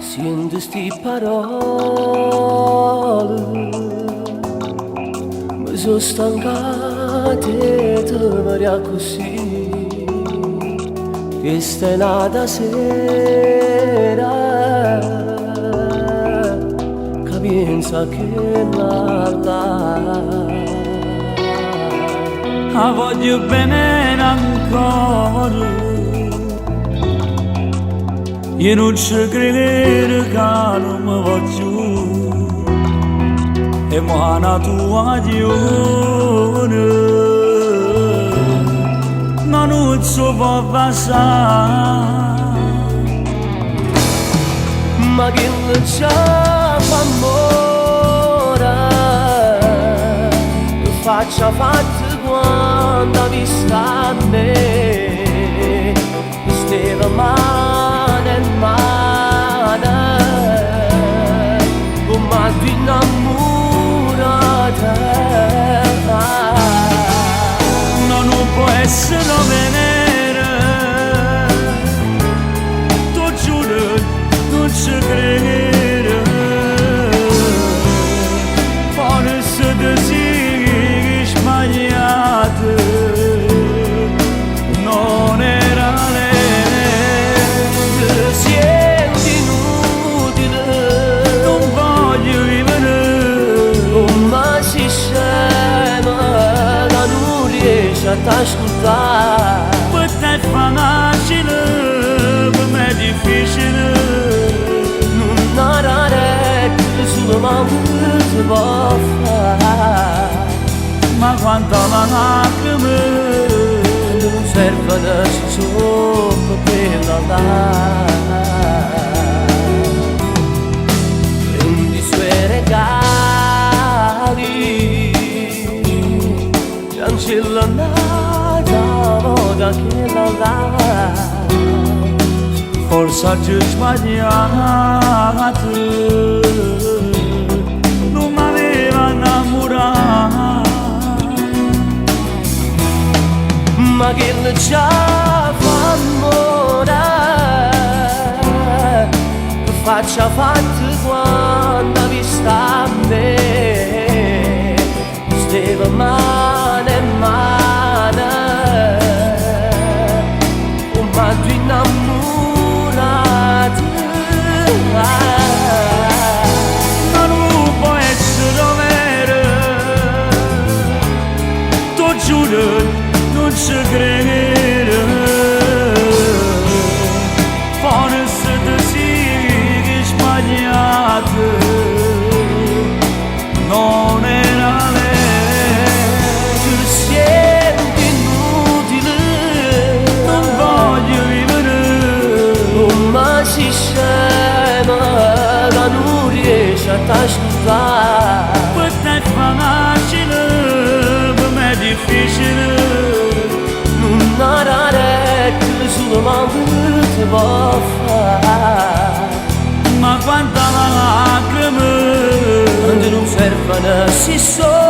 Sento sti parole, mi sono stancate di parlare così. Questa è nata sera, che pensa che la voglio bene ancora. Io non ci credo che non mi voglio, e ma la tua azione non so può passare. Ma che non c'è amore, faccia fatta quando ha visto a me, stava mano in mano, come tu innamorata. Non può essere venere, tu giuro, non ci credo. Forse ti sei sbagliato, non era lei. Ti senti inutile, Non voglio vivere, come si scema che non riesce a t'ascoltare. per te è facile, per me è difficile. Non narrare che solo mamma ti può fare, Ma quanto lacrime non servono solo per andare. Prendi i suoi regali, cancella nata volta che la dà. forse oggi ho sbagliato, non mi aveva innamorato. Ma che ne già fa amore, faccia fatta quando ha visto a me, stava mano in mano, come tu innamorata. Ma non può essere vero, tu giuro, non ci credo. Forse ti sei sbagliato, non era lei. Ti senti inutile, Non voglio vivere, come si scema che non riesce a t'ascoltare. per te è facile, per me è difficile. Non narrare che solo mamma ti può fare, Ma quanta lacrime quando non servono si sono.